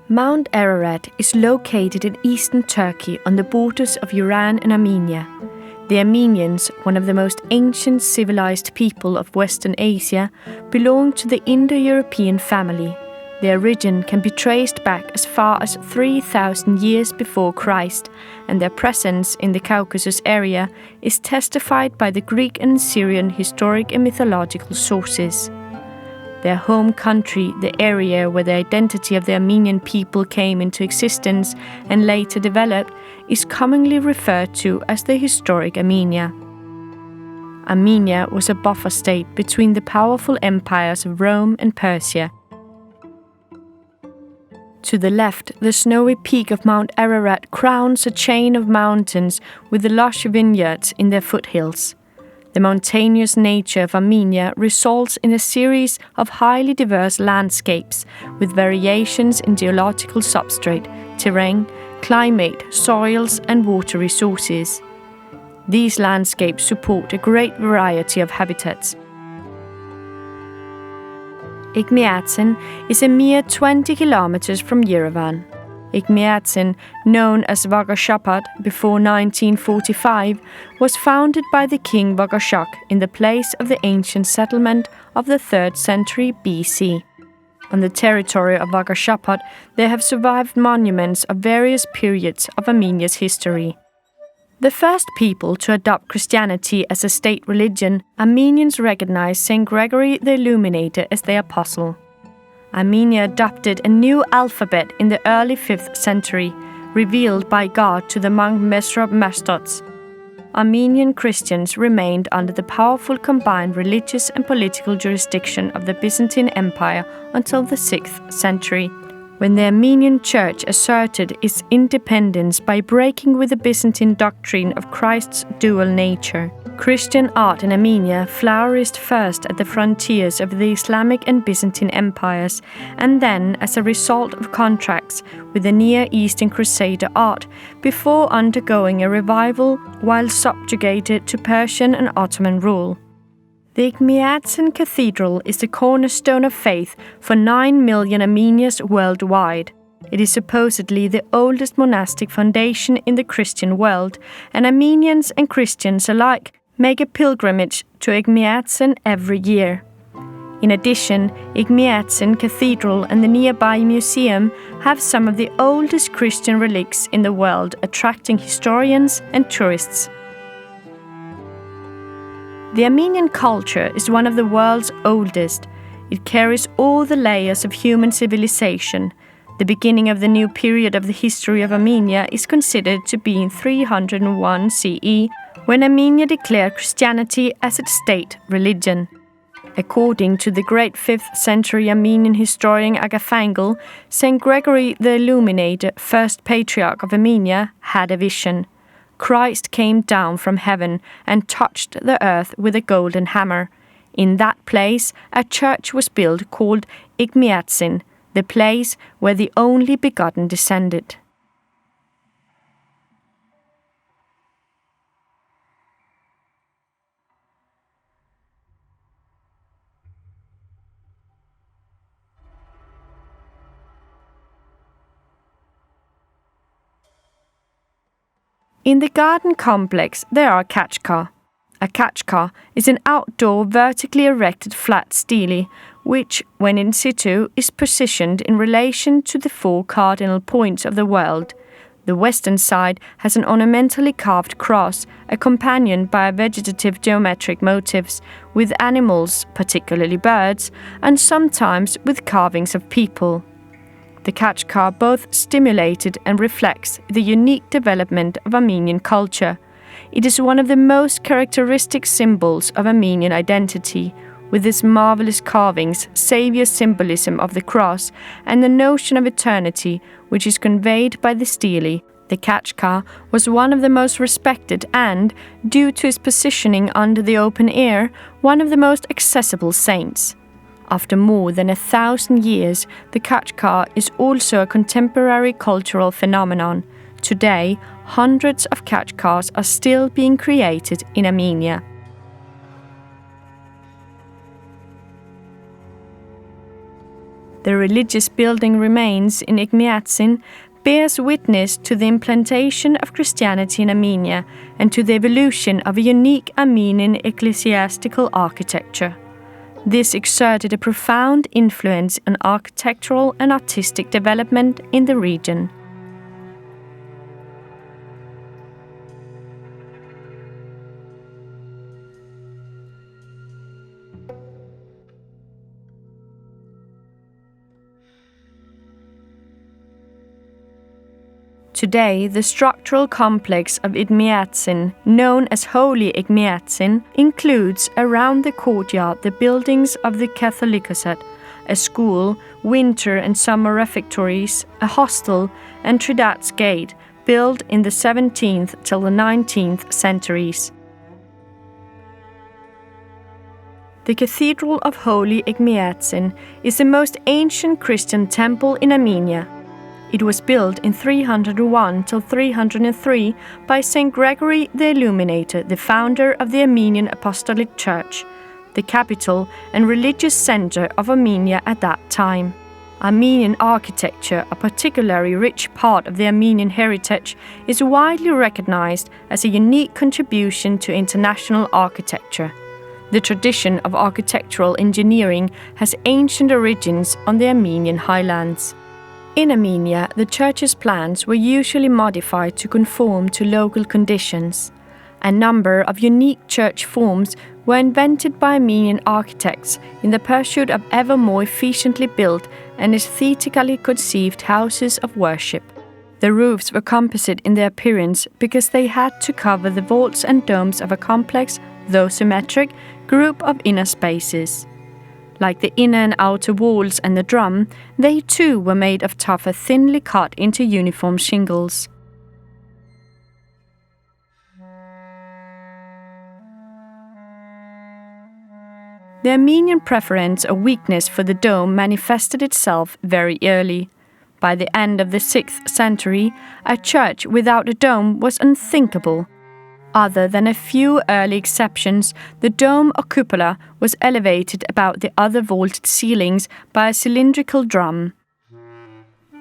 Mount Ararat is located in eastern Turkey on the borders of Iran and Armenia. The Armenians, one of the most ancient civilized people of Western Asia, belong to the Indo-European family. Their origin can be traced back as far as 3,000 years before Christ, and their presence in the Caucasus area is testified by the Greek and Syrian historic and mythological sources. Their home country, the area where the identity of the Armenian people came into existence and later developed, is commonly referred to as the historic Armenia. Armenia was a buffer state between the powerful empires of Rome and Persia. To the left, the snowy peak of Mount Ararat crowns a chain of mountains with the lush vineyards in their foothills. The mountainous nature of Armenia results in a series of highly diverse landscapes with variations in geological substrate, terrain, climate, soils, and water resources. These landscapes support a great variety of habitats. Ejmiatsin is a mere 20 kilometers from Yerevan. Ejmiadzin, known as Vagharshapat before 1945, was founded by the king Vagharshapat in the place of the ancient settlement of the 3rd century BC. On the territory of Vagharshapat, there have survived monuments of various periods of Armenia's history. The first people to adopt Christianity as a state religion, Armenians recognized Saint Gregory the Illuminator as their apostle. Armenia adopted a new alphabet in the early 5th century, revealed by God to the monk Mesrop Mastots. Armenian Christians remained under the powerful combined religious and political jurisdiction of the Byzantine Empire until the 6th century, when the Armenian Church asserted its independence by breaking with the Byzantine doctrine of Christ's dual nature. Christian art in Armenia flourished first at the frontiers of the Islamic and Byzantine empires, and then as a result of contracts with the Near Eastern Crusader art, before undergoing a revival while subjugated to Persian and Ottoman rule. The Ejmiadzin Cathedral is the cornerstone of faith for 9 million Armenians worldwide. It is supposedly the oldest monastic foundation in the Christian world, and Armenians and Christians alike make a pilgrimage to Ejmiadzin every year. In addition, Ejmiadzin Cathedral and the nearby museum have some of the oldest Christian relics in the world, attracting historians and tourists. The Armenian culture is one of the world's oldest. It carries all the layers of human civilization. The beginning of the new period of the history of Armenia is considered to be in 301 CE, when Armenia declared Christianity as its state religion. According to the great 5th century Armenian historian Agaphangel, Saint Gregory the Illuminator, first patriarch of Armenia, had a vision. Christ came down from heaven and touched the earth with a golden hammer. In that place, a church was built called Ejmiatsin, the place where the only begotten descended. In the garden complex, there are Khachkars. A Khachkar is an outdoor vertically erected flat stele, which, when in situ, is positioned in relation to the 4 cardinal points of the world. The western side has an ornamentally carved cross, accompanied by vegetative geometric motifs, with animals, particularly birds, and sometimes with carvings of people. The Khachkar both stimulated and reflects the unique development of Armenian culture. It is one of the most characteristic symbols of Armenian identity, with its marvelous carvings, saviour symbolism of the cross, and the notion of eternity, which is conveyed by the stele. The Khachkar was one of the most respected and, due to its positioning under the open air, one of the most accessible saints. After more than 1,000 years, the Khachkar is also a contemporary cultural phenomenon. Today, hundreds of Khachkars are still being created in Armenia. The religious building remains in Ejmiatsin bears witness to the implantation of Christianity in Armenia and to the evolution of a unique Armenian ecclesiastical architecture. This exerted a profound influence on architectural and artistic development in the region. Today, the structural complex of Ejmiatsin, known as Holy Ejmiatsin, includes around the courtyard the buildings of the Catholicos, a school, winter and summer refectories, a hostel, and Tiridates Gate, built in the 17th till the 19th centuries. The Cathedral of Holy Ejmiatsin is the most ancient Christian temple in Armenia. It was built in 301 till 303 by Saint Gregory the Illuminator, the founder of the Armenian Apostolic Church, the capital and religious center of Armenia at that time. Armenian architecture, a particularly rich part of the Armenian heritage, is widely recognized as a unique contribution to international architecture. The tradition of architectural engineering has ancient origins on the Armenian highlands. In Armenia, the church's plans were usually modified to conform to local conditions. A number of unique church forms were invented by Armenian architects in the pursuit of ever more efficiently built and aesthetically conceived houses of worship. The roofs were composite in their appearance because they had to cover the vaults and domes of a complex, though symmetric, group of inner spaces. Like the inner and outer walls and the drum, they too were made of tougher, thinly cut into uniform shingles. The Armenian preference or weakness for the dome manifested itself very early. By the end of the 6th century, a church without a dome was unthinkable. Other than a few early exceptions, the dome or cupola was elevated above the other vaulted ceilings by a cylindrical drum.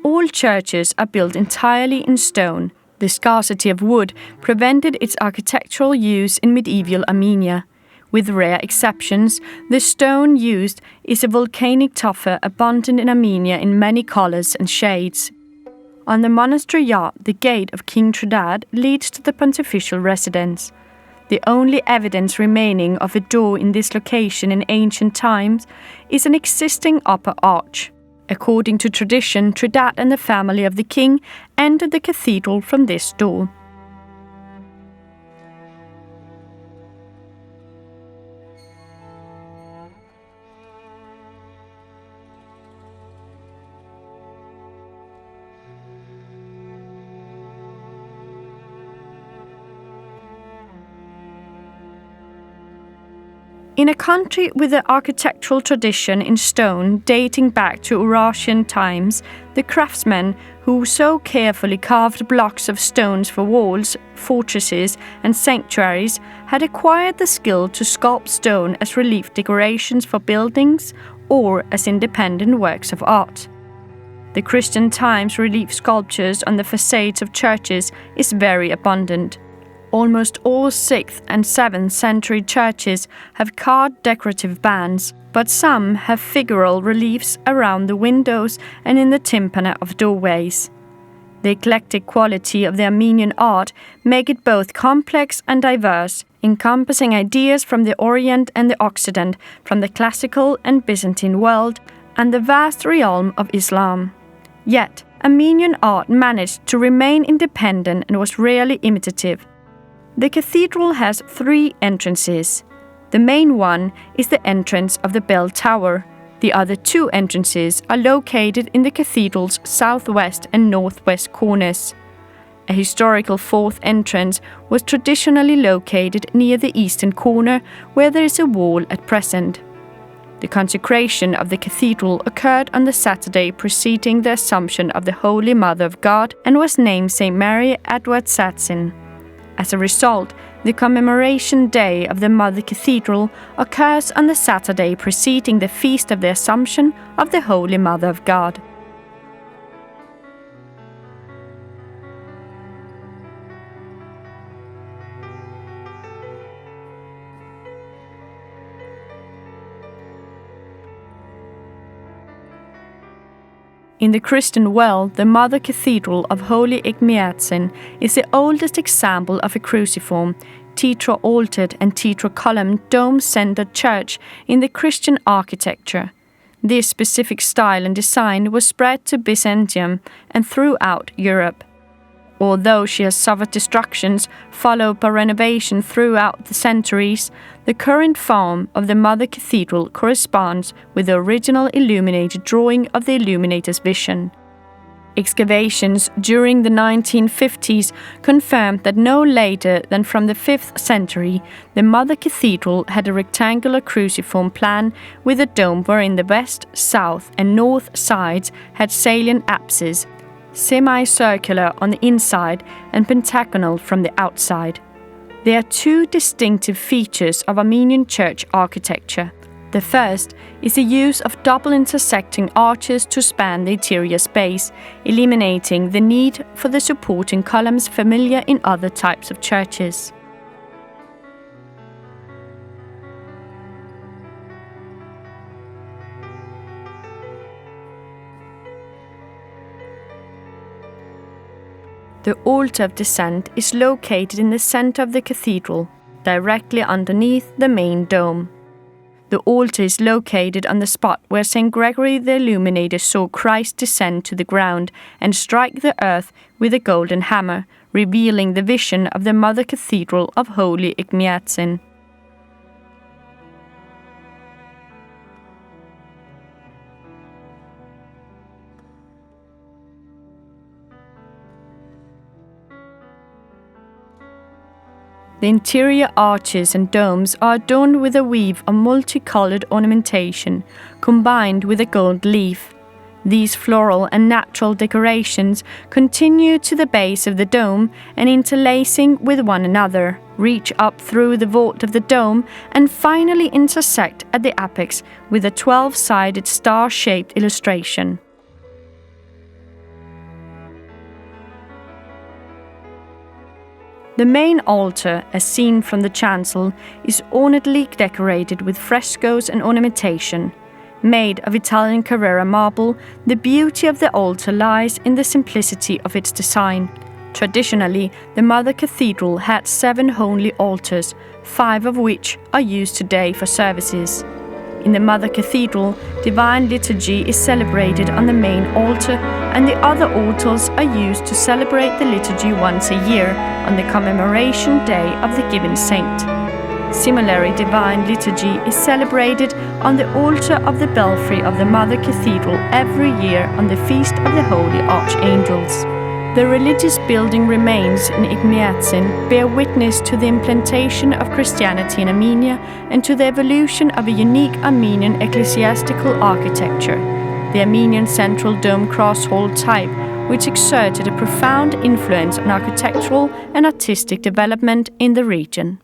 All churches are built entirely in stone. The scarcity of wood prevented its architectural use in medieval Armenia. With rare exceptions, the stone used is a volcanic tufa abundant in Armenia in many colors and shades. On the monastery yard, the gate of King Tiridates leads to the pontifical residence. The only evidence remaining of a door in this location in ancient times is an existing upper arch. According to tradition, Tiridates and the family of the king entered the cathedral from this door. In a country with an architectural tradition in stone dating back to Eurasian times, the craftsmen who so carefully carved blocks of stones for walls, fortresses, and sanctuaries had acquired the skill to sculpt stone as relief decorations for buildings or as independent works of art. The Christian times relief sculptures on the facades of churches is very abundant. Almost all 6th and 7th century churches have carved decorative bands, but some have figural reliefs around the windows and in the tympana of doorways. The eclectic quality of the Armenian art make it both complex and diverse, encompassing ideas from the Orient and the Occident, from the classical and Byzantine world, and the vast realm of Islam. Yet, Armenian art managed to remain independent and was rarely imitative. The cathedral has 3 entrances. The main one is the entrance of the bell tower. The other 2 entrances are located in the cathedral's southwest and northwest corners. A historical 4th entrance was traditionally located near the eastern corner, where there is a wall at present. The consecration of the cathedral occurred on the Saturday preceding the Assumption of the Holy Mother of God and was named St. Mary at Vagharshapat. As a result, The commemoration day of the Mother Cathedral occurs on the Saturday preceding the feast of the Assumption of the Holy Mother of God. In the Christian world, the Mother Cathedral of Holy Ejmiatsin is the oldest example of a cruciform, tetra-altared and tetra-columned dome-centered church in the Christian architecture. This specific style and design was spread to Byzantium and throughout Europe. Although she has suffered destructions followed by renovation throughout the centuries, the current form of the Mother Cathedral corresponds with the original illuminated drawing of the Illuminator's vision. Excavations during the 1950s confirmed that no later than from the 5th century, the Mother Cathedral had a rectangular cruciform plan with a dome wherein the west, south and north sides had salient apses, semicircular on the inside and pentagonal from the outside. There are two distinctive features of Armenian church architecture. The first is the use of double intersecting arches to span the interior space, eliminating the need for the supporting columns familiar in other types of churches. The altar of descent is located in the center of the cathedral, directly underneath the main dome. The altar is located on the spot where St. Gregory the Illuminator saw Christ descend to the ground and strike the earth with a golden hammer, revealing the vision of the Mother Cathedral of Holy Ejmiatsin. The interior arches and domes are adorned with a weave of multicolored ornamentation, combined with a gold leaf. These floral and natural decorations continue to the base of the dome and interlacing with one another, reach up through the vault of the dome and finally intersect at the apex with a 12-sided star-shaped illustration. The main altar, as seen from the chancel, is ornately decorated with frescoes and ornamentation. Made of Italian Carrara marble, the beauty of the altar lies in the simplicity of its design. Traditionally, the Mother Cathedral had 7 holy altars, 5 of which are used today for services. In the Mother Cathedral, Divine Liturgy is celebrated on the main altar, and the other altars are used to celebrate the liturgy once a year on the commemoration day of the given saint. Similarly, Divine Liturgy is celebrated on the altar of the belfry of the Mother Cathedral every year on the Feast of the Holy Archangels. The religious building remains in Ejmiatsin bear witness to the implantation of Christianity in Armenia and to the evolution of a unique Armenian ecclesiastical architecture, the Armenian central dome cross hall type, which exerted a profound influence on architectural and artistic development in the region.